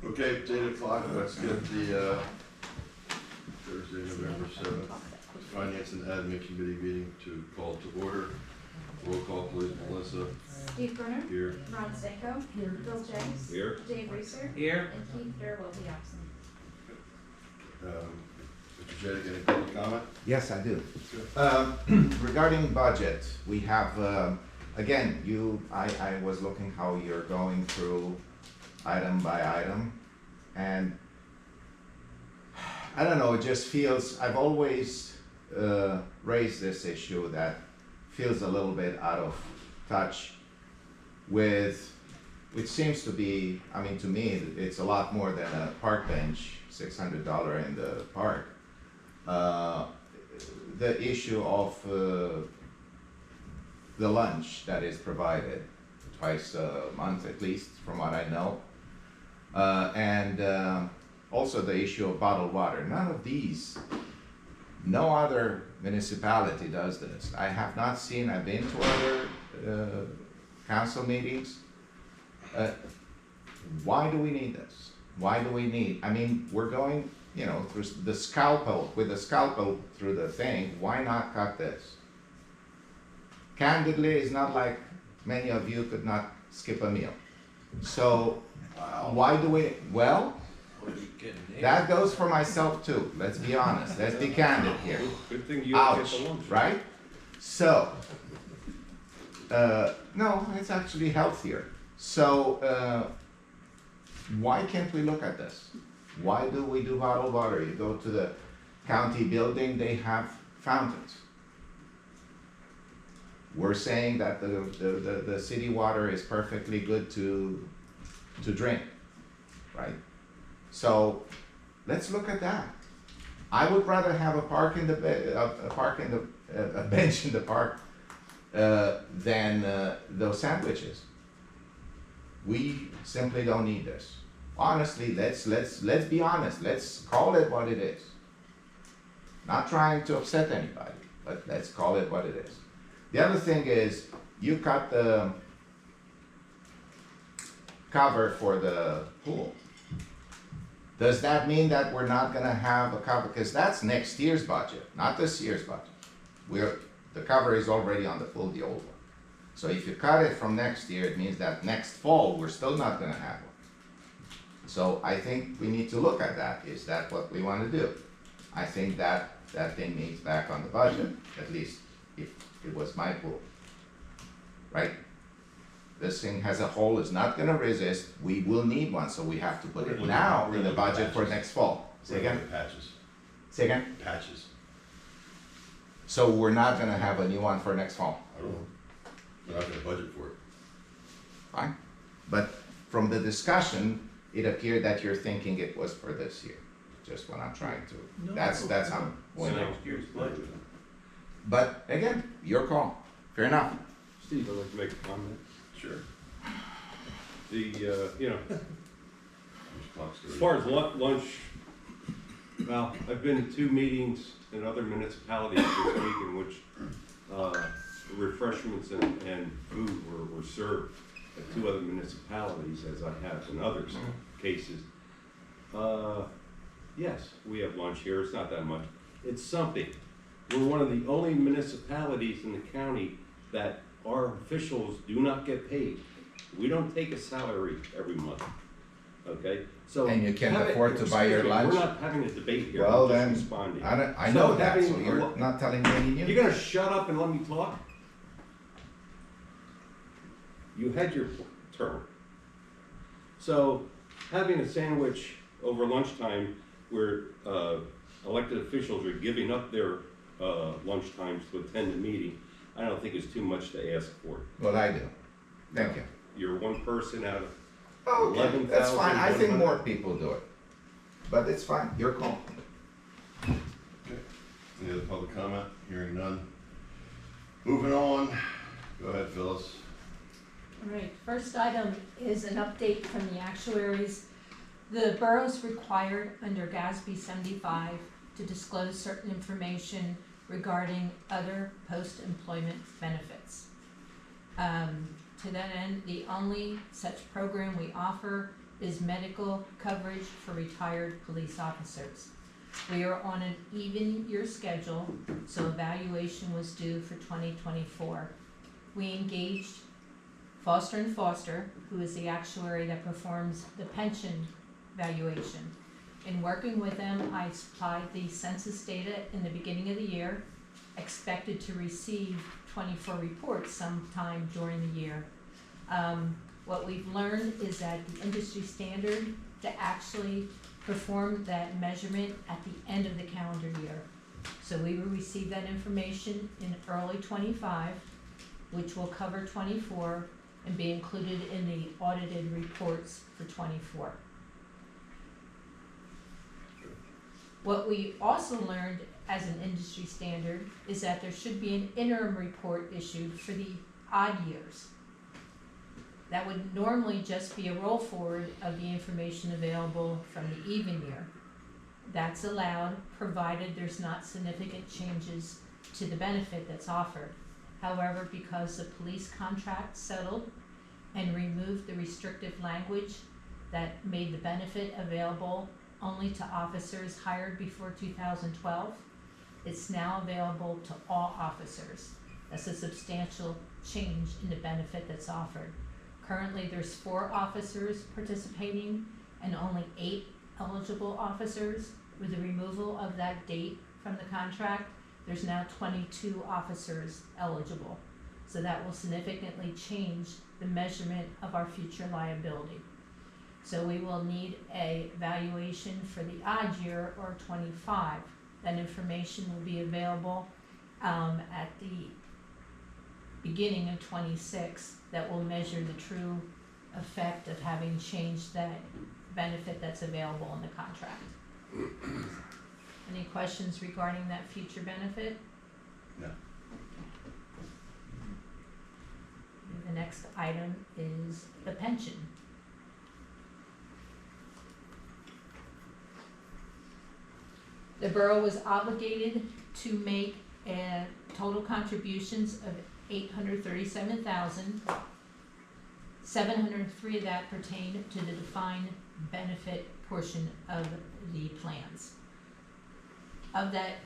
Okay, it's 8 o'clock, let's get the Thursday, November 7th, Finance and Admin Committee meeting to call to order. Roll call, please, Melissa. Steve Brunner. Here. Ron Stanko. Here. Bill James. Here. Dave Reeser. Here. And Keith Durr will be absent. Mr. Jedick, any public comment? Yes, I do. Regarding budget, we have, again, I was looking how you're going through item by item, and I don't know, it just feels, I've always raised this issue that feels a little bit out of touch with, which seems to be, I mean, to me, it's a lot more than a park bench, $600 in the park. The issue of the lunch that is provided twice a month at least, from what I know. And also the issue of bottled water. None of these, no other municipality does this. I have not seen, I've been to other council meetings. Why do we need this? Why do we need, I mean, we're going, you know, through the scalpel, with the scalpel through the thing, why not cut this? Candidly, it's not like many of you could not skip a meal. So, why do we, well, that goes for myself too, let's be honest, let's be candid here. Good thing you don't get Ouch, the lunch. right? So, no, it's actually healthier. So, why can't we look at this? Why do we do bottled water? You go to the county building, they have fountains. We're saying that the city water is perfectly good to drink, right? So let's look at that. I would rather have a park in the a bench in the park than those sandwiches. We simply don't need this. Honestly, let's be honest. Let's call it what it is. Not trying to upset anybody, but let's call it what it is. The other thing is, you cut the cover for the pool. Does that mean that we're not gonna have a cover? Because that's next year's budget, not this year's budget. The cover is already on the pool, the old one. So if you cut it from next year, it means that next fall, we're still not gonna have one. So I think we need to look at that. Is that what we wanna do? I think that thing needs back on the budget, at least if it was my pool, right? This thing as a whole is not gonna resist, we will need one, so we have to put it now in the budget for next fall. Say again? Patches. Say again? Patches. So we're not gonna have a new one for next fall, I don't know. We're not gonna budget for it. fine? But from the discussion, it appeared that you're thinking it was for this year, just what I'm trying to, that's how I'm going. Next year's budget. But again, your call, fair enough. Steve, I'd like to make a comment. Sure. You know, Which clock's as far as lunch, well, I've been to 2 meetings in other municipalities this week in which refreshments and food were served at 2 other municipalities, as I have in others cases. Yes, we have lunch here, it's not that much. It's something. We're one of the only municipalities in the county that our officials do not get paid. We don't take a salary every month, okay? So And you can't have it- afford to buy your excuse me, lunch? We're not having a debate here, Well I'm then, just responding. I So know that, having so a you're lo- not telling me any news. You're gonna shut up and let me talk? You had your turn. So having a sandwich over lunchtime where elected officials are giving up their lunch times to attend the meeting, I don't think it's too much to ask for. Well, I do, thank you. You're one person out of Okay, that's fine, I think 11,100. more people do it, but it's fine, your call. Okay. Any other public comment? Hearing none. Moving on. Go ahead, Phyllis. All right, first item is an update from the actuaries. The borough's required under GASB 75 to disclose certain information regarding other post-employment benefits. To that end, the only such program we offer is medical coverage for retired police officers. We are on an even year schedule, so evaluation was due for 2024. We engaged Foster & Foster, who is the actuary that performs the pension valuation. In working with them, I supplied the census data in the beginning of the year, expected to receive 24 reports sometime during the year. What we've learned is that the industry standard to actually perform that measurement at the end of the calendar year. So we will receive that information in early 25, which will cover 24 and be included in the audited reports for 24. What we also learned as an industry standard is that there should be an interim report issued for the odd years. That would normally just be a roll forward of the information available from the even year. That's allowed, provided there's not significant changes to the benefit that's offered. However, because the police contract settled and removed the restrictive language that made the benefit available only to officers hired before 2012, it's now available to all officers. That's a substantial change in the benefit that's offered. Currently, there's 4 officers participating and only 8 eligible officers. With the removal of that date from the contract, there's now 22 officers eligible. So that will significantly change the measurement of our future liability. So we will need a valuation for the odd year or 25. That information will be available at the beginning of 26 that will measure the true effect of having changed that benefit that's available in the contract. Any questions regarding that future benefit? No. The next item is the pension. The borough was obligated to make total contributions of $837,000. 703 of that pertain to the defined benefit portion of the plans. Of that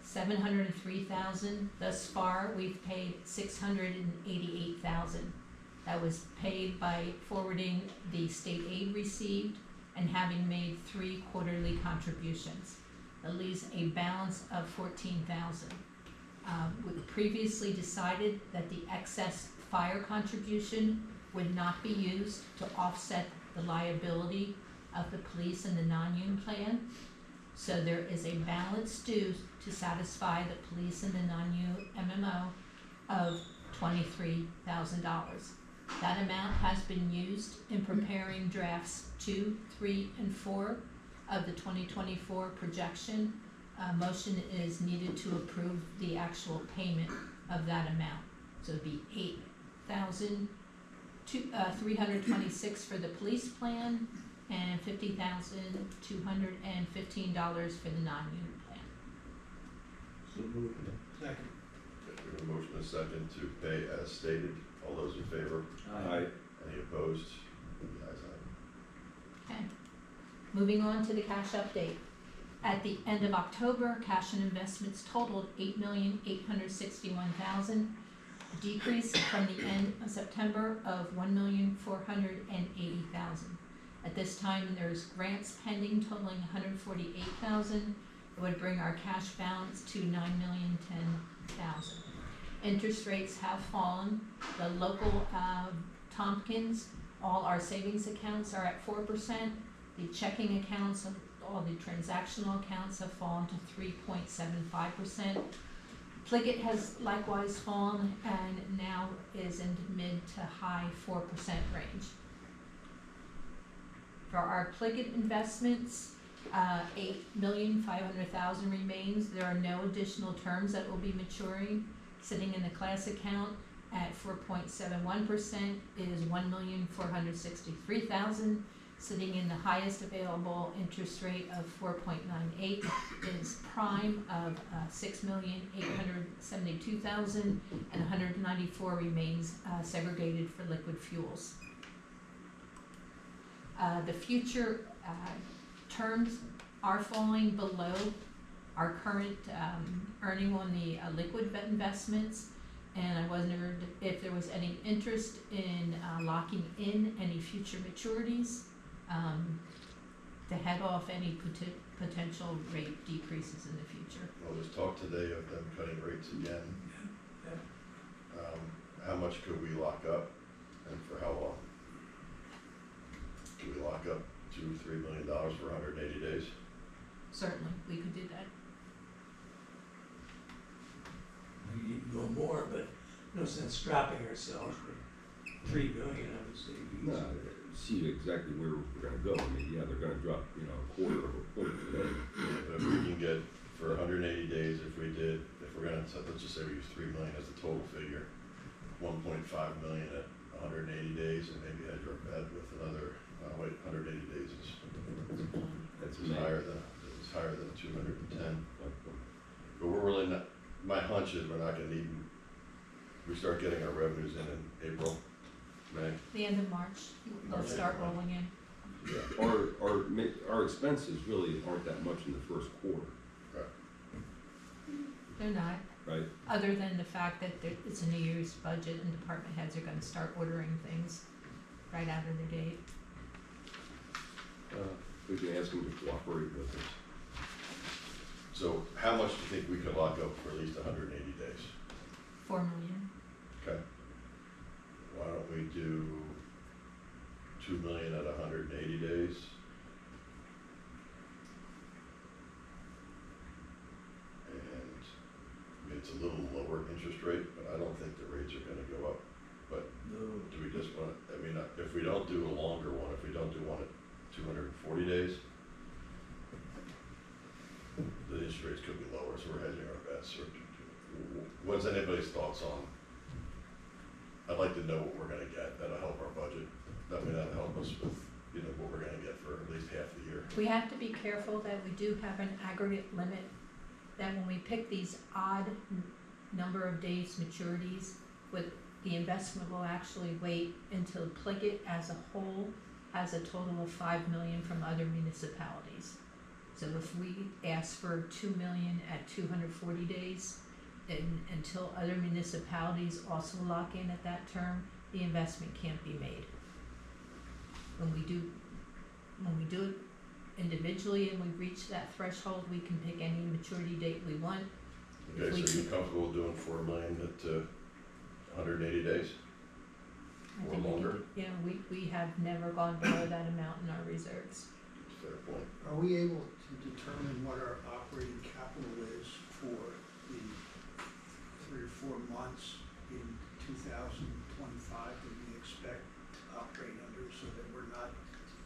703,000, thus far, we've paid 688,000. That was paid by forwarding the state aid received and having made 3 quarterly contributions. That leaves a balance of 14,000. We previously decided that the excess fire contribution would not be used to offset the liability of the police and the non-union plan. So there is a balance due to satisfy the police and the non-union MMO of $23,000. That amount has been used in preparing drafts 2, 3, and 4 of the 2024 projection. Motion is needed to approve the actual payment of that amount. So it'd be $8,326 for the police plan and $50,215 for the non-union plan. So moved. Second. Okay, we have a motion and a second to pay as stated. All those in favor? Aye. Any opposed? The ayes have it. Okay. Moving on to the cash update. At the end of October, cash and investments totaled $8,861,000, a decrease from the end of September of $1,480,000. At this time, there's grants pending totaling $148,000. It would bring our cash balance to $9,010,000. Interest rates have fallen. The local Tompkins, all our savings accounts are at 4%. The checking accounts, all the transactional accounts have fallen to 3.75%. PLGIT has likewise fallen and now is in the mid to high 4% range. For our PLGIT investments, $8,500,000 remains. There are no additional terms that will be maturing. Sitting in the class account at 4.71% is $1,463,000. Sitting in the highest available interest rate of 4.98 is prime of $6,872,000, and 194 remains segregated for liquid fuels. The future, terms are falling below our current, earning on the liquid investments. And I wondered if there was any interest in, locking in any future maturities, to head off any potential rate decreases in the future. Well, there's talk today of them cutting rates again. How much could we lock up and for how long? Could we lock up $2-3 million for 180 days? Certainly, we could do that. You can go more, but no sense dropping ourselves for $3 million, obviously. No, see exactly where we're gonna go. I mean, yeah, they're gonna drop, you know, a quarter of a point today. But if we can get, for 180 days, if we're gonna, let's just say we use 3 million as the total figure, 1.5 million at 180 days, and maybe hedge our bet with another, 180 days is That's higher than 210. But we're really not, my hunch is we're not gonna need, we start getting our revenues in April, May. The end of March, they'll start rolling in. Our expenses really aren't that much in the first quarter, They're not, right? other than the fact that it's a New Year's budget and department heads are gonna start ordering things right out of the gate. We can ask them to cooperate with us. So how much do you think we could lock up for at least 180 days? 4 million. Okay. Why don't we do 2 million at 180 days? And I mean, it's a little lower interest rate, but I don't think the rates are gonna go up. But No. do we just want, I mean, if we don't do a longer one, if we don't do one at 240 days, the interest rates could be lower, so we're hedging our bets. What's anybody's thoughts on? I'd like to know what we're gonna get, that'll help our budget, that'll help us with, you know, what we're gonna get for at least half the year. We have to be careful that we do have an aggregate limit, that when we pick these odd number of days maturities, with the investment will actually wait until PLGIT as a whole has a total of 5 million from other municipalities. So if we ask for 2 million at 240 days, and until other municipalities also lock in at that term, the investment can't be made. When we do it individually and we reach that threshold, we can pick any maturity date we want. Okay, so you're comfortable doing 4 million at 180 days? I Or think we longer. could- Yeah, we have never gone below that amount in our reserves. Fair point. Are we able to determine what our operating capital is for the 3 or 4 months in 2025 that we expect to operate under, so that we're not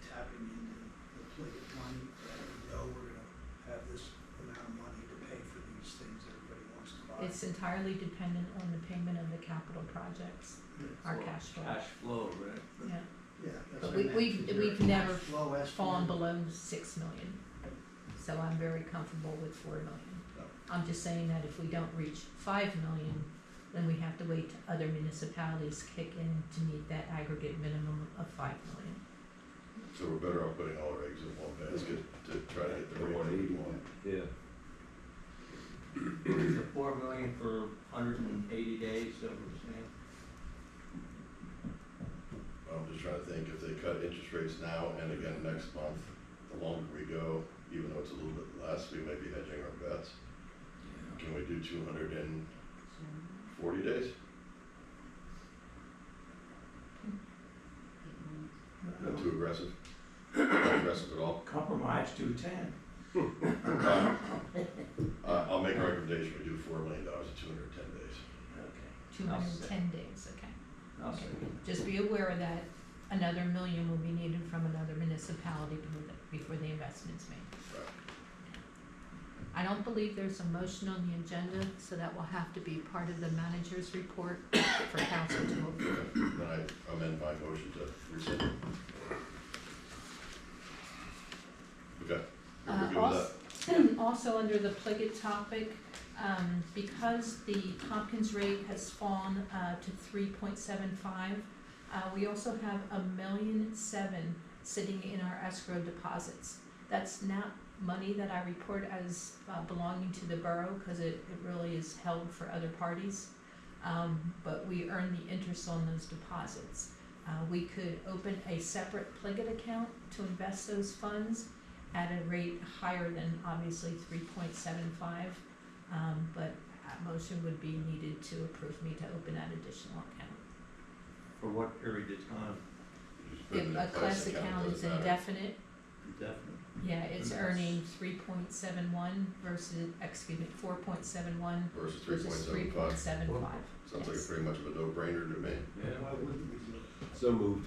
tapping into the PLGIT money, that we know we're gonna have this amount of money to pay for these things everybody wants to buy? It's entirely dependent on the payment of the capital projects, our cash flow. Cash flow, right? Yeah, Yeah, that's but what I meant. we've Is there a never cash flow estimate? fallen below 6 million. So I'm very comfortable with 4 million. I'm just saying that if we don't reach 5 million, then we have to wait till other municipalities kick in to meet that aggregate minimum of 5 million. So we're better off putting all our eggs in one basket to try to get the rate that we want. Yeah. The 4 million for 180 days, so we're saying. I'm just trying to think, if they cut interest rates now and again next month, the longer we go, even though it's a little bit less, we may be hedging our bets. Can we do 240 days? Not too aggressive? Not aggressive at all? Compromise 210. I'll make a recommendation, we do $4 million at 210 days. Okay. 210 days, okay. I'll Okay. say. Just be aware that another million will be needed from another municipality before the investment's made. Right. I don't believe there's a motion on the agenda, so that will have to be part of the manager's report for council to approve. Then I amend my motion to rescind. Okay, we're good with that. Also under the PLGIT topic, because the Tompkins rate has fallen to 3.75, we also have $1,700,000 sitting in our escrow deposits. That's not money that I report as belonging to the borough, cause it really is held for other parties. But we earn the interest on those deposits. We could open a separate PLGIT account to invest those funds at a rate higher than obviously 3.75, but a motion would be needed to approve me to open that additional account. For what period of time? Just put it in If a class account is doesn't matter. indefinite, Definitely. yeah, it's earning 3.71 versus, excuse me, 4.71 Versus versus 3.75. 3.75. Sounds like Yes. pretty much of a no-brainer to me. Yeah. Why wouldn't we do it? So moved.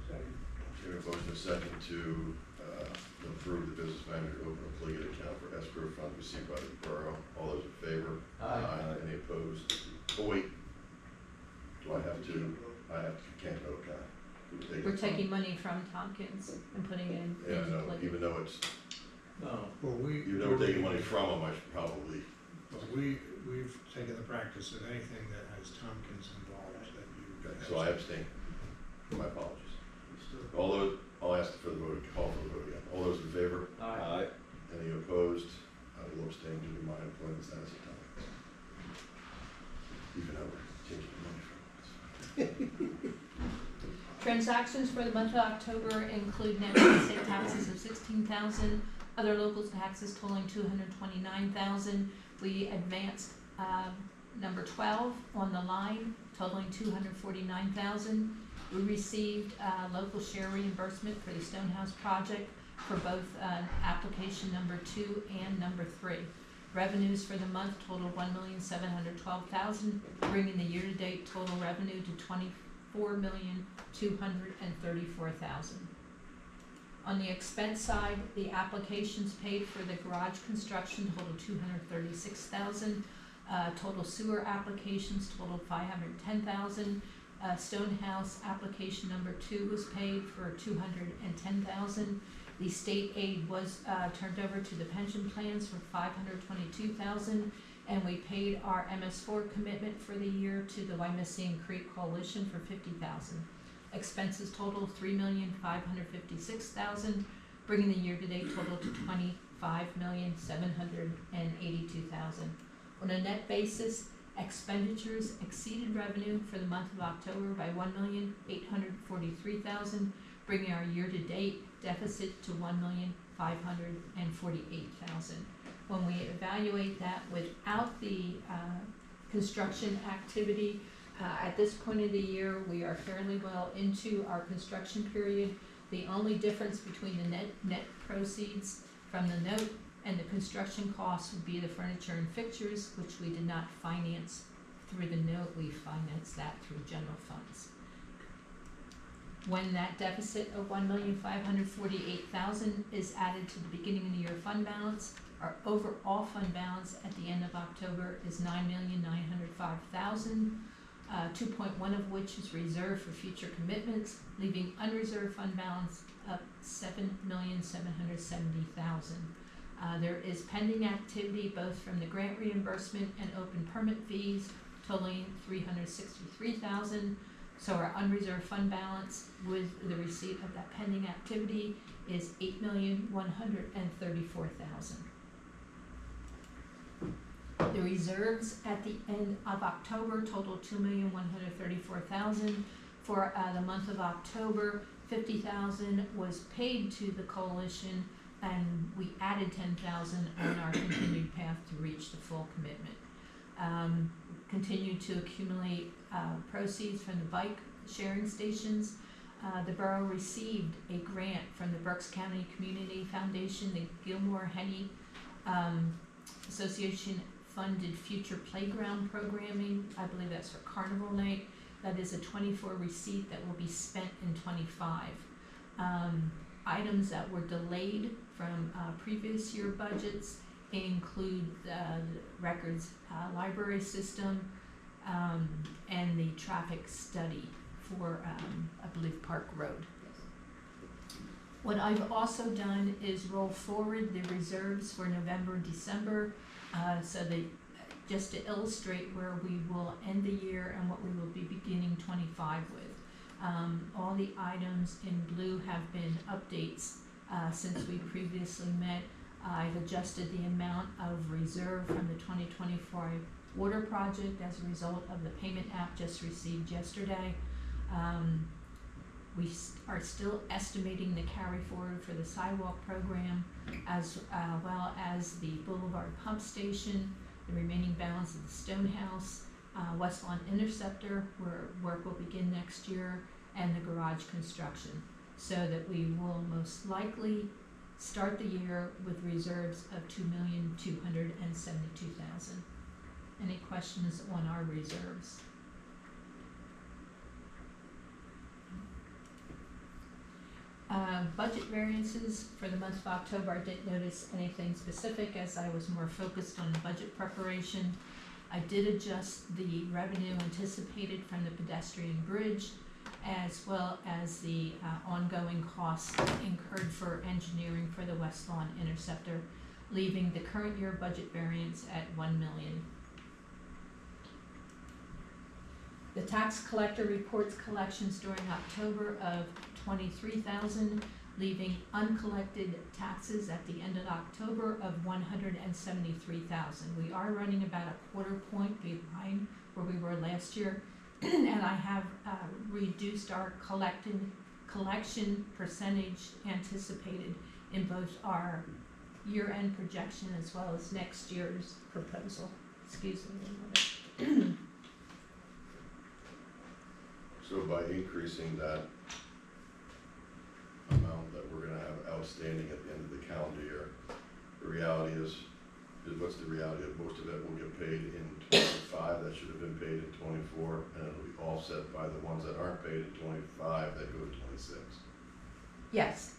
Second. Okay, a motion is second to approve the business manager to open a PLGIT account for escrow funds received by the borough. All those in favor? Aye. Any opposed? Oh, wait. Do I have to, can't vote, can I? Do we take it We're from- taking money from Tompkins and putting it in, Yeah, into no, PLGIT. even though it's, No, Well, even though we're taking money from them, I should probably, we've taken the practice of anything that has Tompkins involved that you. okay, so I abstain. My apologies. All those, I'll ask for the vote, call for the vote again. All those in favor? aye. Any opposed? I will abstain due to my employment status at Tompkins. Even though we're taking money from them. Transactions for the month of October include net real estate taxes of $16,000, other local taxes totaling $229,000. We advanced number 12 on the line, totaling $249,000. We received local share reimbursement for the Stonehouse project for both application number 2 and number 3. Revenues for the month totaled $1,712,000, bringing the year-to-date total revenue to $24,234,000. On the expense side, the applications paid for the garage construction totaled $236,000. Total sewer applications totaled $510,000. Stonehouse application number 2 was paid for $210,000. The state aid was turned over to the pension plans for $522,000, and we paid our MS4 commitment for the year to the Wyomissing Creek Coalition for $50,000. Expenses total $3,556,000, bringing the year-to-date total to $25,782,000. On a net basis, expenditures exceeded revenue for the month of October by $1,843,000, bringing our year-to-date deficit to $1,548,000. When we evaluate that without the construction activity, at this point of the year, we are fairly well into our construction period. The only difference between the net proceeds from the note and the construction costs would be the furniture and fixtures, which we did not finance through the note. We financed that through general funds. When that deficit of $1,548,000 is added to the beginning of the year fund balance, our overall fund balance at the end of October is $9,905,000, 2.1 of which is reserved for future commitments, leaving unreserved fund balance of $7,770,000. There is pending activity both from the grant reimbursement and open permit fees totaling $363,000. So our unreserved fund balance with the receipt of that pending activity is $8,134,000. The reserves at the end of October total $2,134,000. For the month of October, $50,000 was paid to the coalition, and we added $10,000 on our continued path to reach the full commitment. Continue to accumulate proceeds from the bike sharing stations. The borough received a grant from the Berks County Community Foundation. The Gilmore Henny Association funded future playground programming. I believe that's for Carnival Night. That is a 24 receipt that will be spent in 25. Items that were delayed from previous year budgets include the records library system and the traffic study for, I believe, Park Road. What I've also done is roll forward the reserves for November and December, so that just to illustrate where we will end the year and what we will be beginning 25 with. All the items in blue have been updates since we previously met. I've adjusted the amount of reserve from the 2024 water project as a result of the payment app just received yesterday. We are still estimating the carry forward for the sidewalk program, as well as the Boulevard Pump Station, the remaining balance of the Stonehouse, West Lawn Interceptor, where work will begin next year, and the garage construction, so that we will most likely start the year with reserves of $2,272,000. Any questions on our reserves? Budget variances for the month of October, I didn't notice anything specific as I was more focused on the budget preparation. I did adjust the revenue anticipated from the pedestrian bridge, as well as the ongoing costs incurred for engineering for the West Lawn Interceptor, leaving the current year budget variance at $1 million. The tax collector reports collections during October of $23,000, leaving uncollected taxes at the end of October of $173,000. We are running about a quarter point behind where we were last year, and I have reduced our collection percentage anticipated in both our year-end projection as well as next year's proposal. Excuse me a moment. So by increasing that amount that we're gonna have outstanding at the end of the calendar year, the reality is what's the reality of most of it will get paid in 25 that should have been paid in 24, and it'll be offset by the ones that aren't paid in 25 that go to 26. Yes.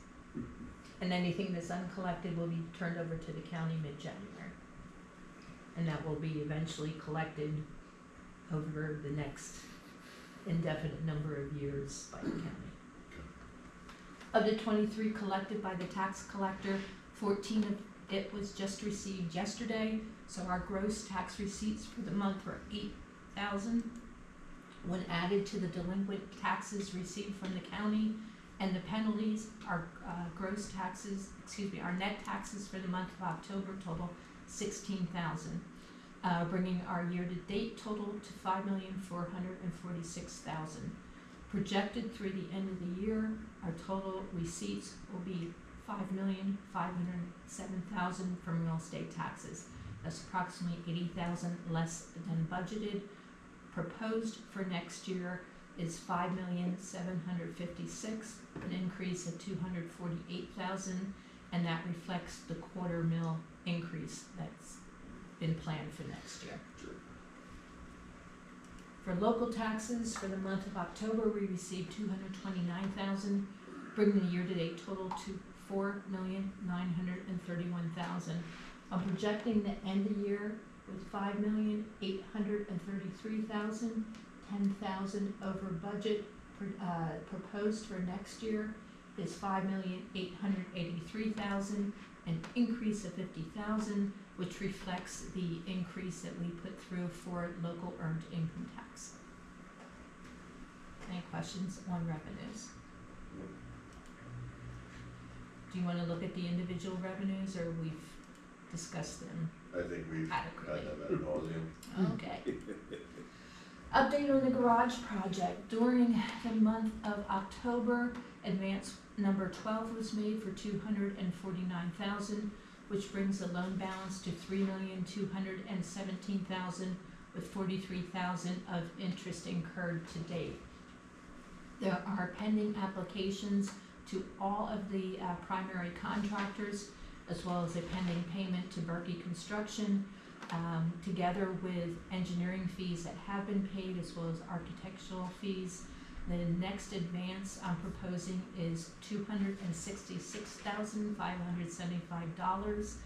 And anything that's uncollected will be turned over to the county mid-January. And that will be eventually collected over the next indefinite number of years by the county. Of the 23 collected by the tax collector, 14 of it was just received yesterday, so our gross tax receipts for the month were $8,000. When added to the delinquent taxes received from the county and the penalties, our our net taxes for the month of October total $16,000. Bringing our year-to-date total to $5,446,000. Projected through the end of the year, our total receipts will be $5,507,000 from real estate taxes. That's approximately $80,000 less than budgeted. Proposed for next year is $5,756,000, an increase of $248,000, and that reflects the quarter mill increase that's been planned for next year. Sure. For local taxes, for the month of October, we received $229,000, bringing the year-to-date total to $4,931,000. I'm projecting the end of the year with $5,833,000, $10,000 over budget. Proposed for next year is $5,883,000, an increase of $50,000, which reflects the increase that we put through for local earned income tax. Any questions on revenues? Do you want to look at the individual revenues, or we've discussed them I think we've had adequately? them ad nauseum. Okay. Update on the garage project. During the month of October, advance number 12 was made for $249,000, which brings the loan balance to $3,217,000 with $43,000 of interest incurred to date. There are pending applications to all of the primary contractors, as well as a pending payment to Berkey Construction, together with engineering fees that have been paid, as well as architectural fees. The next advance I'm proposing is $266,575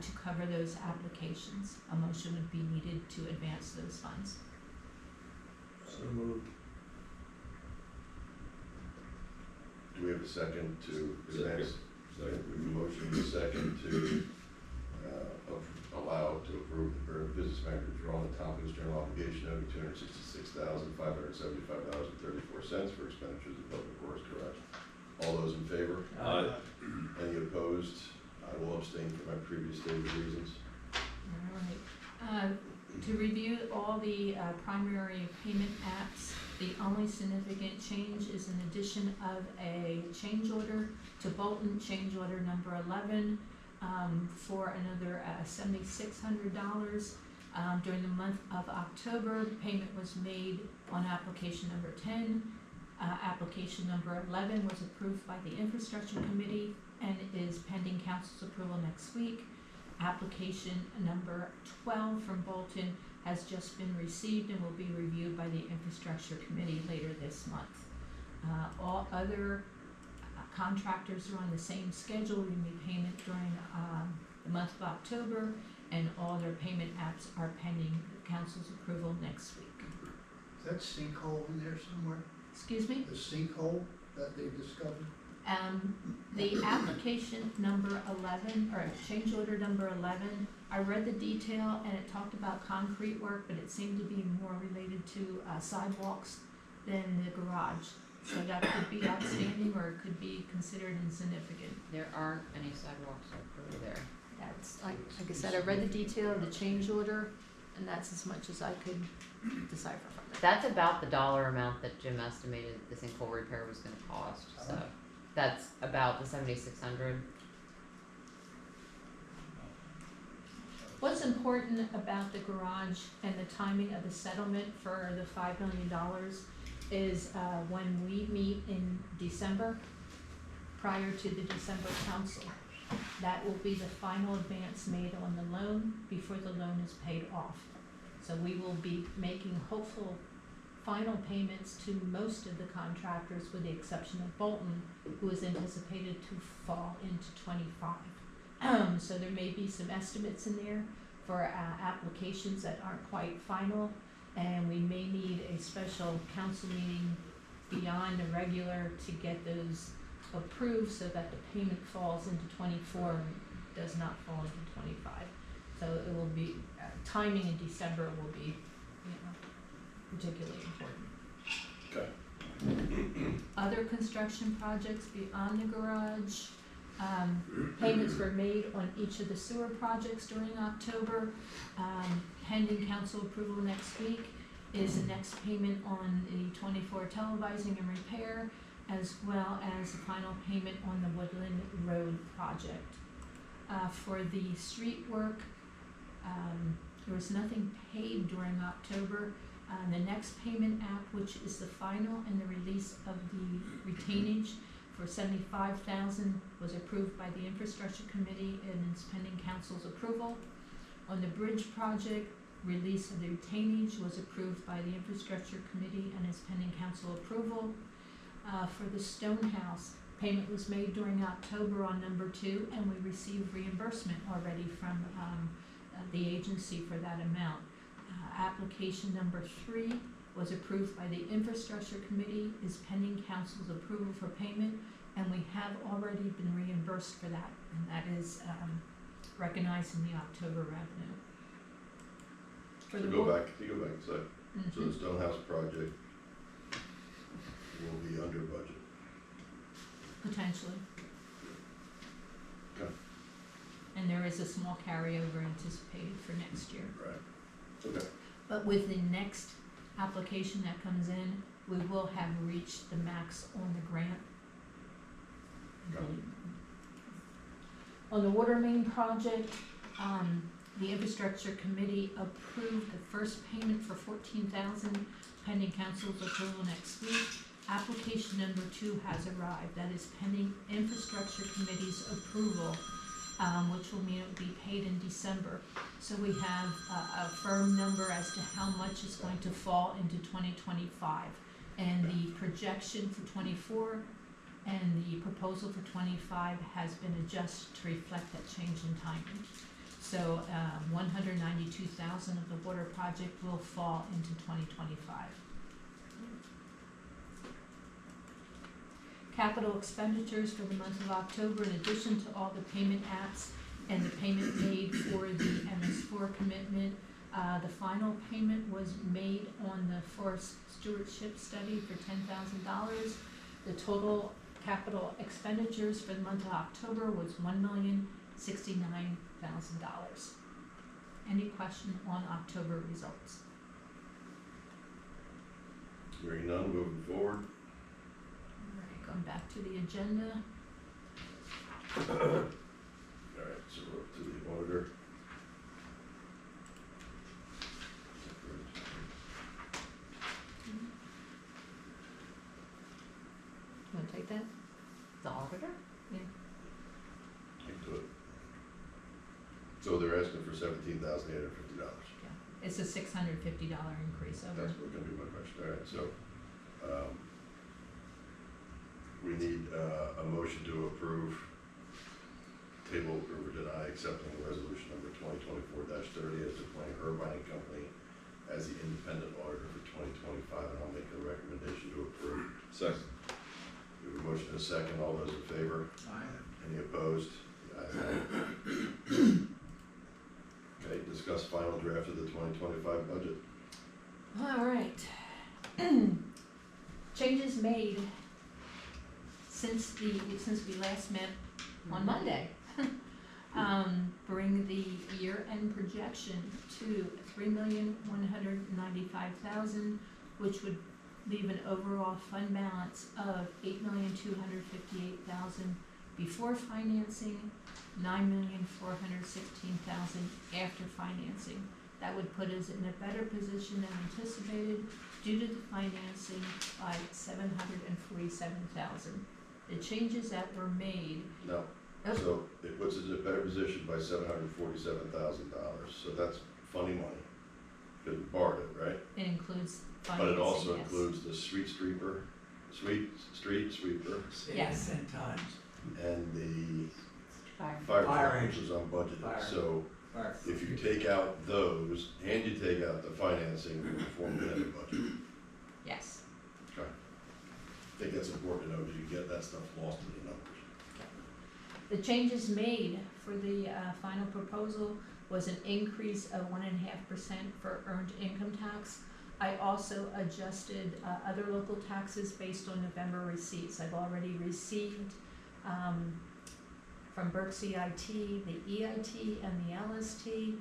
to cover those applications. A motion would be needed to advance those funds. So moved. Do we have a second to advance? Second. We have a motion and a second to allow file to approve the Borough Business Manager drawing the town's general obligation of $266,575.34 for expenditures of public works garage. All those in favor? Aye. Any opposed? I will abstain for my previous stated reasons. All right. To review all the primary payment apps, the only significant change is an addition of a change order to Bolton, change order number 11, for another $7,600. During the month of October, payment was made on application number 10. Application number 11 was approved by the Infrastructure Committee and is pending council's approval next week. Application number 12 from Bolton has just been received and will be reviewed by the Infrastructure Committee later this month. All other contractors are on the same schedule. We made payment during the month of October, and all their payment apps are pending council's approval next week. Is that sinkhole in there somewhere? Excuse me? The sinkhole that they discovered? The application number 11, or change order number 11, I read the detail and it talked about concrete work, but it seemed to be more related to sidewalks than the garage. So that could be outstanding or it could be considered insignificant. There aren't any sidewalks over there. That's, like I said, I read the detail of the change order, and that's as much as I could decipher from it. That's about the dollar amount that Jim estimated the sinkhole repair was gonna cost, so that's about the 7,600. What's important about the garage and the timing of the settlement for the $5 million is when we meet in December, prior to the December council, that will be the final advance made on the loan before the loan is paid off. So we will be making hopeful final payments to most of the contractors with the exception of Bolton, who is anticipated to fall into 25. So there may be some estimates in there for applications that aren't quite final, and we may need a special council meeting beyond the regular to get those approved so that the payment falls into 24 and does not fall into 25. So it will be, timing in December will be, particularly important. Okay. Other construction projects beyond the garage, payments were made on each of the sewer projects during October. Pending council approval next week is the next payment on the 24 televising and repair, as well as the final payment on the Woodland Road project. For the street work, there was nothing paid during October. The next payment app, which is the final and the release of the retainage for $75,000, was approved by the Infrastructure Committee and is pending council's approval. On the bridge project, release of the retainage was approved by the Infrastructure Committee and is pending council approval. For the Stonehouse, payment was made during October on number 2, and we received reimbursement already from the agency for that amount. Application number 3 was approved by the Infrastructure Committee, is pending council's approval for payment, and we have already been reimbursed for that, and that is recognized in the October revenue. For So the go back a sec. Mhm. So the Stonehouse project will be under budget. Potentially. Okay. And there is a small carryover anticipated for next year. Right. Okay. But with the next application that comes in, we will have reached the max on the grant. Okay. On the water main project, the Infrastructure Committee approved the first payment for $14,000 pending council's approval next week. Application number 2 has arrived. That is pending Infrastructure Committee's approval, which will mean it will be paid in December. So we have a firm number as to how much is going to fall into 2025. And the projection for 24 and the proposal for 25 has been adjusted to reflect that change in timing. So $192,000 of the water project will fall into 2025. Capital expenditures for the month of October, in addition to all the payment apps and the payment made for the MS4 commitment. The final payment was made on the forest stewardship study for $10,000. The total capital expenditures for the month of October was $1,069,000. Any question on October results? Hearing none, moving forward. All right, going back to the agenda. Alright, so we're up to the auditor. You wanna take that? The auditor? Can't do it. So they're asking for $17,850. It's a $650 increase over. That's gonna be my question, alright, so, we need, a motion to approve, table or deny accepting resolution number 2024-30 as appointing Irvine and Company as the independent auditor for 2025, and I'll make a recommendation to approve. Second. We have a motion and a second, all those in favor? Any opposed? The ayes have it. Okay, discuss final draft of the 2025 budget. All right. Changes made since we last met on Monday. Bring the year-end projection to $3,195,000, which would leave an overall fund balance of $8,258,000 before financing, $9,416,000 after financing. That would put us in a better position than anticipated due to the financing by $747,000. The changes that were made. No, so it puts us in a better position by $747,000, so that's funny money, because we borrowed it, right? It includes But financing, it also yes. includes the street sweeper, street sweeper, Say it Yes. 10 times. and the Fire. fire Fire truck, which engine. was unbudgeted. Fire. So Fire. if you take out those, and you take out the financing, we perform within the budget. Yes. Okay. I think that's important to know, because you get that stuff lost in the numbers. The changes made for the final proposal was an increase of 1.5% for earned income tax. I also adjusted other local taxes based on November receipts. I've already received from Berks EIT, the EIT and the LST.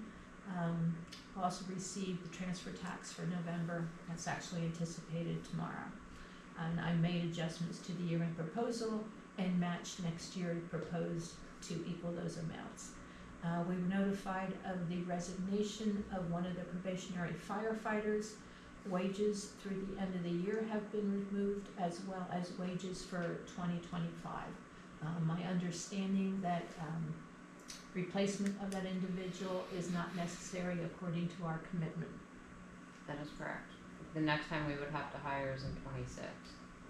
Also received the transfer tax for November. That's actually anticipated tomorrow. And I made adjustments to the year-end proposal and matched next year proposed to equal those amounts. We were notified of the resignation of one of the probationary firefighters. Wages through the end of the year have been removed, as well as wages for 2025. My understanding that replacement of that individual is not necessary according to our commitment. That is correct. The next time we would have to hire is in 26.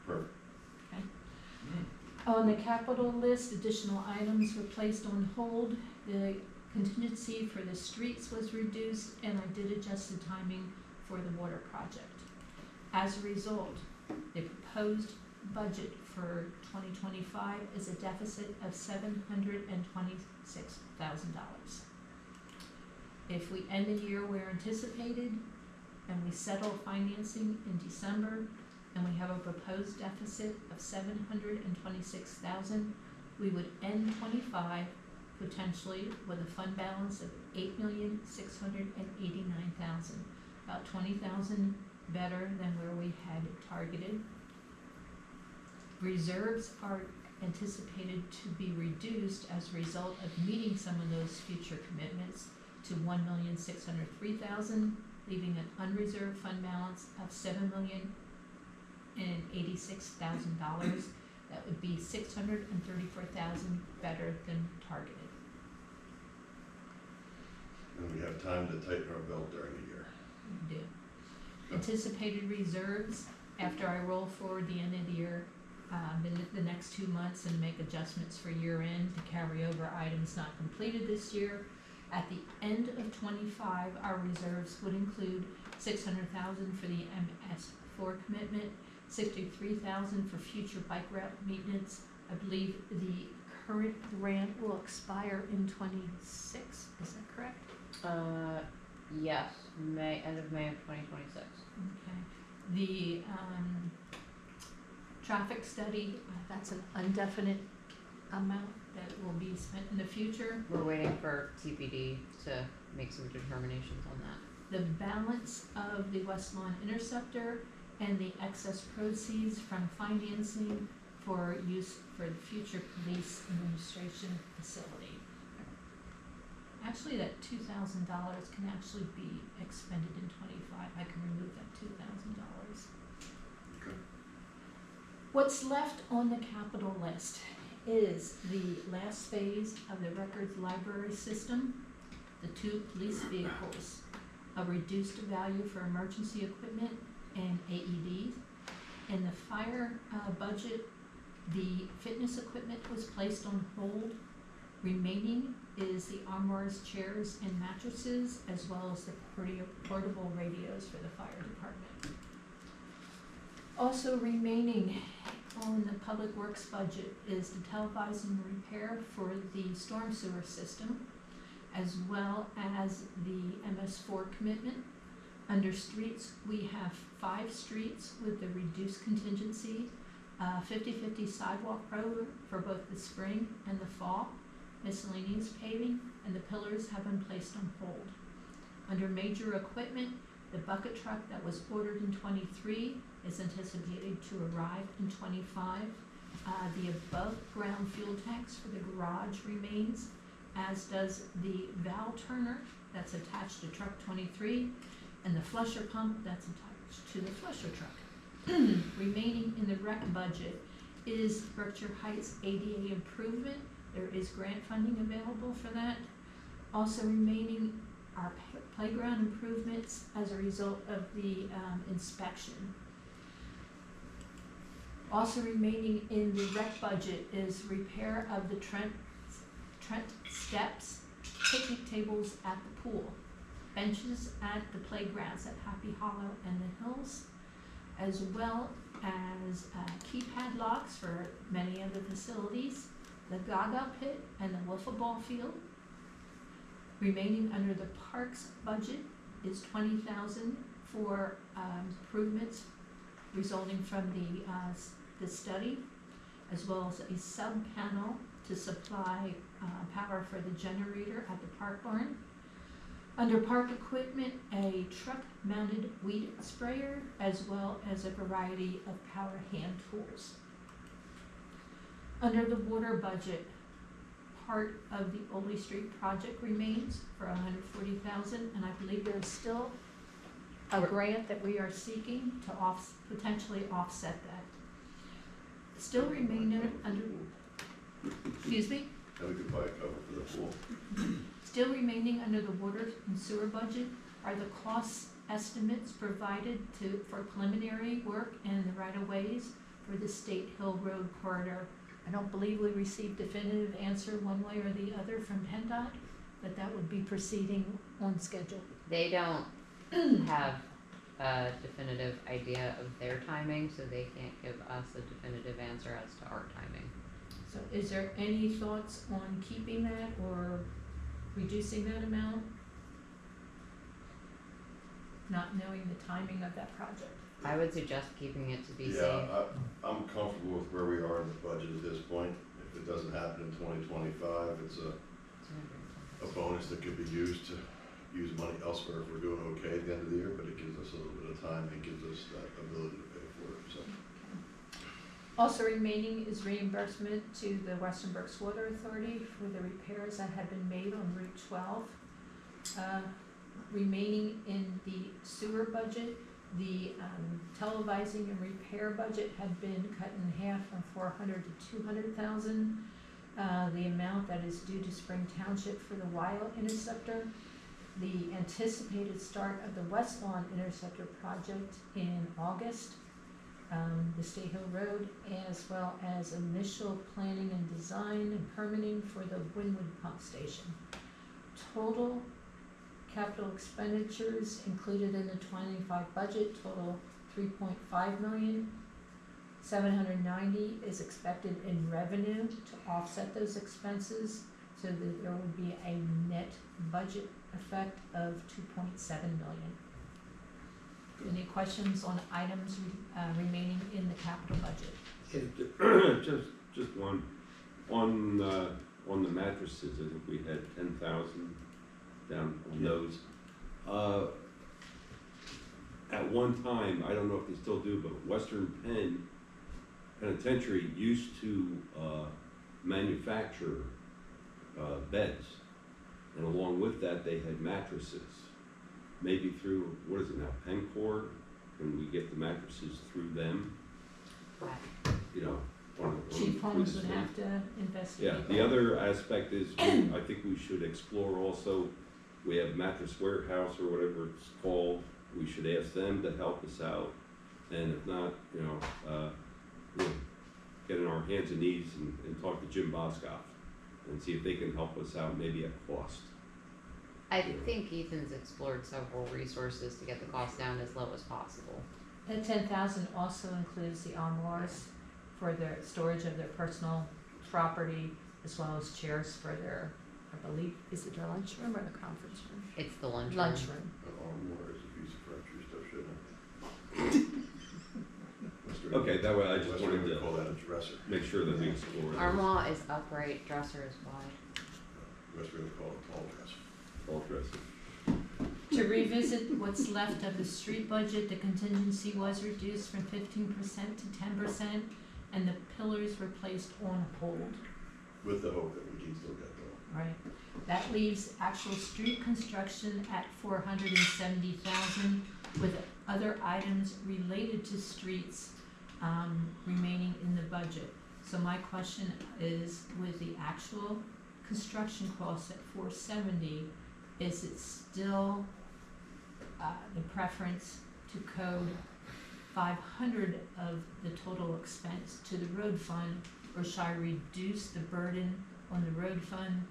Perfect. On the capital list, additional items were placed on hold. The contingency for the streets was reduced, and I did adjust the timing for the water project. As a result, the proposed budget for 2025 is a deficit of $726,000. If we end the year where anticipated, and we settle financing in December, and we have a proposed deficit of $726,000, we would end 25 potentially with a fund balance of $8,689,000, about $20,000 better than where we had targeted. Reserves are anticipated to be reduced as a result of meeting some of those future commitments to $1,603,000, leaving an unreserved fund balance of $7,086,000. That would be $634,000 better than targeted. And we have time to tighten our belt during the year. We do. Anticipated reserves, after I roll forward the end of the year, the next 2 months and make adjustments for year end to carry over items not completed this year. At the end of 25, our reserves would include $600,000 for the MS4 commitment, $63,000 for future bike route maintenance. I believe the current grant will expire in 26, is that correct? Yes, end of May of 2026. Okay. The traffic study, that's an indefinite amount that will be spent in the future. We're waiting for TPD to make some determinations on that. The balance of the West Lawn Interceptor and the excess proceeds from financing for use for the future police administration facility. Actually, that $2,000 can actually be expended in 25. I can remove that $2,000. Okay. What's left on the capital list is the last phase of the records library system, the 2 police vehicles, a reduced value for emergency equipment and AEDs. In the fire budget, the fitness equipment was placed on hold. Remaining is the armorers, chairs, and mattresses, as well as the portable radios for the fire department. Also remaining on the public works budget is the televising repair for the storm sewer system, as well as the MS4 commitment. Under streets, we have 5 streets with the reduced contingency, 50/50 sidewalk road for both the spring and the fall, miscellaneous paving, and the pillars have been placed on hold. Under major equipment, the bucket truck that was ordered in 23 is anticipated to arrive in 25. The above ground fuel tanks for the garage remains, as does the valve turner that's attached to truck 23, and the flusher pump that's attached to the flusher truck. Remaining in the rec budget is Berkshire Heights ADA improvement. There is grant funding available for that. Also remaining are playground improvements as a result of the inspection. Also remaining in the rec budget is repair of the Trent steps, picnic tables at the pool, benches at the playgrounds at Happy Hollow and the Hills, as well as keypad locks for many of the facilities, the Gaga pit and the wiffle ball field. Remaining under the parks budget is $20,000 for improvements resulting from the study, as well as a sub panel to supply power for the generator at the park barn. Under park equipment, a truck-mounted weed sprayer, as well as a variety of power hand tools. Under the water budget, part of the Oley Street project remains for $140,000, and I believe there is still a grant that we are seeking to potentially offset that. Still remaining under, excuse me? And we could buy a cover for the pool. Still remaining under the water and sewer budget are the cost estimates provided for preliminary work and the right-of-ways for the State Hill Road corridor. I don't believe we received definitive answer one way or the other from PennDOT, but that would be proceeding on schedule. They don't have a definitive idea of their timing, so they can't give us a definitive answer as to our timing. So is there any thoughts on keeping that or reducing that amount? Not knowing the timing of that project. I would suggest keeping it to be safe. Yeah, I'm comfortable with where we are in the budget at this point. If it doesn't happen in 2025, it's a bonus that could be used to use money elsewhere if we're doing okay at the end of the year, but it gives us a little bit of time and gives us that ability to pay for it, so. Also remaining is reimbursement to the Western Berks Water Authority for the repairs that have been made on Route 12. Remaining in the sewer budget, the televising and repair budget had been cut in half from $400,000 to $200,000. The amount that is due to Spring Township for the Wyomissing Interceptor, the anticipated start of the West Lawn Interceptor project in August, the State Hill Road, as well as initial planning and design and permitting for the Winwood Pump Station. Total capital expenditures included in the 25 budget total $3.5 million. $790 is expected in revenue to offset those expenses, so that there would be a net budget effect of $2.7 million. Any questions on items remaining in the capital budget? Just one, on the mattresses, I think we had 10,000 down on those. At one time, I don't know if they still do, but Western Penn Penitentiary used to manufacture beds, and along with that, they had mattresses. Maybe through, what is it now, Pencor, and we get the mattresses through them, you know. Chief Holmes through would the have state. to investigate Yeah, that. the other aspect is, I think we should explore also, we have Mattress Warehouse or whatever it's called, we should ask them to help us out, and if not, you know, we'll get in our hands and knees and talk to Jim Boscoff and see if they can help us out, maybe at cost. I think Ethan's explored several resources to get the cost down as low as possible. That 10,000 also includes the armoires for their storage of their personal property, as well as chairs for their, I believe, is it their lunchroom or the conference room? It's the lunchroom. Lunchroom. Armoire is a piece of furniture, stuff, shouldn't it? Okay, that way I just Western wanted would to call that a dresser. make sure that we explore those. Armoire is upright, dresser is wide. Western would call it a tall dresser. All dressing. To revisit what's left of the street budget, the contingency was reduced from 15% to 10%, and the pillars were placed on hold. With the hope that we can still get them. Right. That leaves actual street construction at 470,000, with other items related to streets remaining in the budget. So my question is, with the actual construction cost at 470, is it still the preference to code 500 of the total expense to the road fund, or shall I reduce the burden on the road fund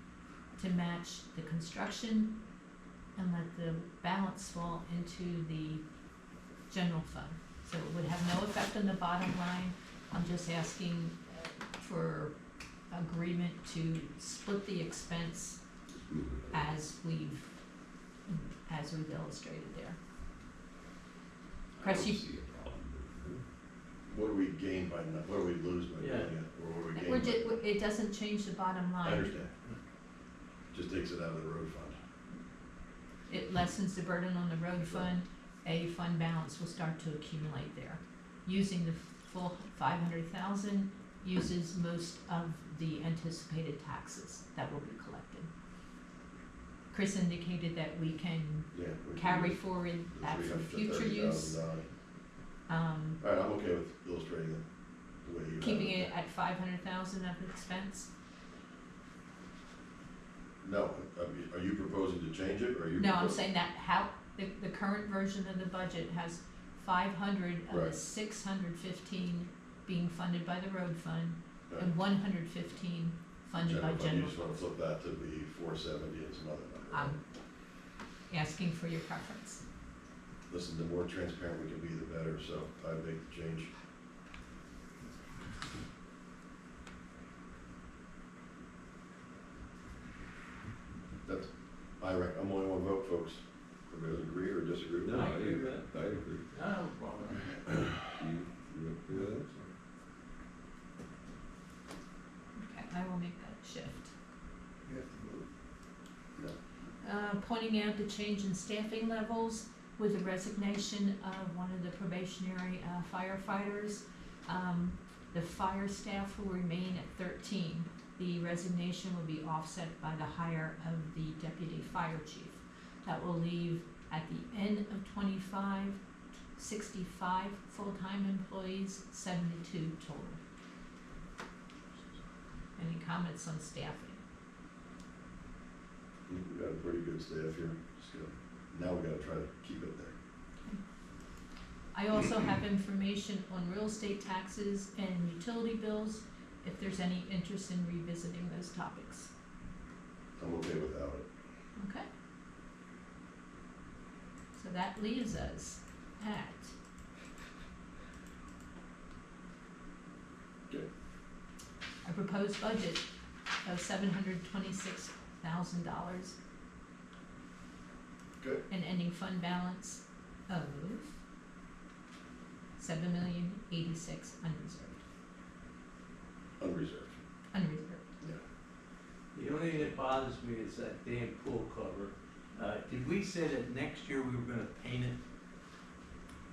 to match the construction and let the balance fall into the general fund? So it would have no effect on the bottom line. I'm just asking for agreement to split the expense as we've illustrated there. I don't Chris, you, see a problem. What do we gain by, what do we lose by doing Yeah. it? Or what do we gain by? it doesn't change the bottom I line. understand. Just takes it out of the road fund. It lessens the burden on the road fund. A fund balance will start to accumulate there. Using the full 500,000 uses most of the anticipated taxes that will be collected. Chris indicated that we can Yeah. we can carry use forward the that for $330,000. future use. All right, I'm okay with illustrating it the way you have Keeping it at 500,000 of expense? No, are you proposing to change it, or are you? No, I'm proposing- saying that how, the current version of the budget has 500 of the Right. 615 being funded by the road fund, Right. and 115 funded by You general just wanna fund. flip that to be 470 and some other number. right? I'm asking for your preference. Listen, the more transparent we can be, the better, so I make the change. That's, I'm only one vote, folks. Everybody agree or disagree with No, that? I agree. I agree. I have a problem. You agree with that? Okay, I will make that shift. You have to vote. Pointing out the change in staffing levels with the resignation of one of the probationary firefighters. The fire staff will remain at 13. The resignation will be offset by the hire of the deputy fire chief. That will leave at the end of 25, 65 full-time employees, 72 total. Any comments on staffing? We've got a pretty good staff here, just gotta, now we gotta try to keep it there. I also have information on real estate taxes and utility bills, if there's any interest in revisiting those topics. I'm okay without it. Okay? So that leaves us at a proposed budget of $726,000. Good. An ending fund balance of $7,086,000 Unreserved. unreserved. The only thing that bothers me is that damn pool cover. Did we say that next year we were gonna paint it?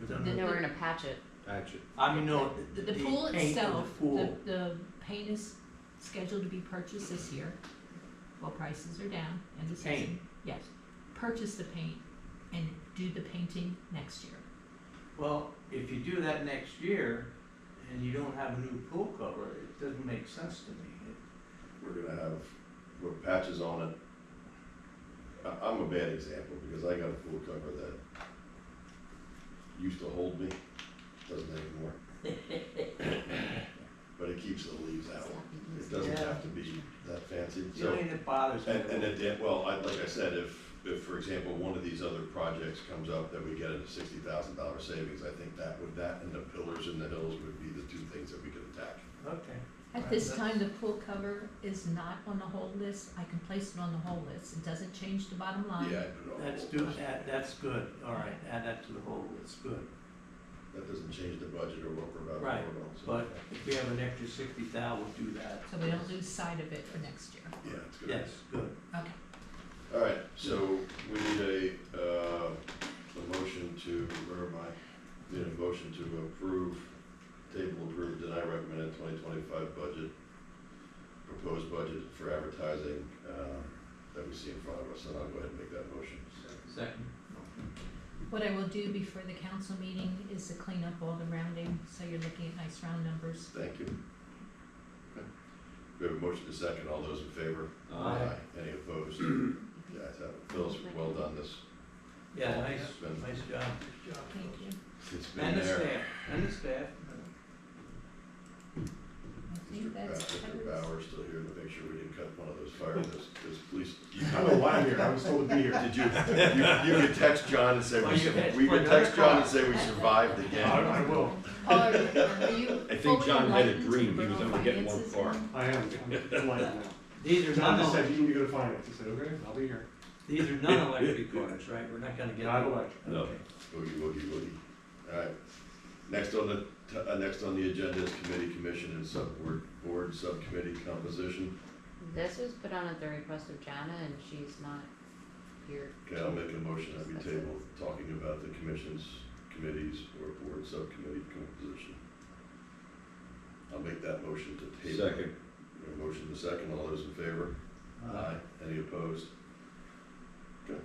Was that No, we're gonna patch it. Action. I mean, no, The the pool paint of itself, the pool. the paint is scheduled to be purchased this year, while prices are down, and the Paint. season, yes. Purchase the paint and do the painting next year. Well, if you do that next year and you don't have a new pool cover, it doesn't make sense to me. We're gonna have, with patches on it. I'm a bad example because I got a pool cover that used to hold me, doesn't anymore. But it keeps the leaves out. It doesn't have to be that fancy. The So, only thing that bothers me. and well, like I said, if, for example, one of these other projects comes up that we get a $60,000 savings, I think that and the pillars in the hills would be the two things that we could attack. Okay. At this time, the pool cover is not on the hold list. I can place it on the hold list. It doesn't change the bottom line. Yeah, I put it on That's hold. that's good, all right, add that to the whole, it's good. That doesn't change the budget or what we're about to Right, vote on, so. But if we have an extra 60,000, we'll do that. So we don't lose sight of it for next year. Yeah, it's good. Yes, good. Okay. All right, so we need a motion to, where am I? Need a motion to approve, table approved, deny recommended 2025 budget, proposed budget for advertising, that we see in front of us, and I'll go ahead and make that motion. Second. What I will do before the council meeting is to clean up all the rounding, so you're looking at nice round numbers. Thank you. Okay. We have a motion to second, all those in favor? Aye. Any opposed? Yeah, it's out. Phyllis, well done this. Yeah, nice, It's been- nice job. Thank you. It's been And the there. staff, and the staff. I think that's Mr. covers. Bauer still here to make sure we didn't cut one of those fires, those police. I don't know why I'm here, I was told to be here. Did you could text John and say, Well, you had- we could for text another John and say we survived again. I will. Paul, are you I think fully John had a enlightened dream, to he was borough gonna get one finances car. now? I am, I'm delighted now. These are John just non, said, you need to go to finance, I said, okay, I'll be here. these are non-electric cars, right? We're not gonna get. Not electric. No. Okay. Boogie, boogie, boogie. All right. Next on the agenda is committee, commission, and board subcommittee composition. This was put on at the request of Jana, and she's not here. Okay, I'll make a motion that we table talking about the commissions, committees, or board subcommittee composition. I'll make that motion to table. Second. We have a motion to second, all those in favor? Aye. Any opposed? Okay.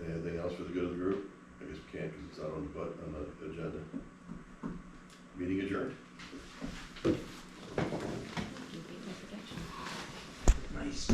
Anything else for the good of the group? I guess we can't because it's not on the agenda. Meeting adjourned. Give you my prediction. Nice.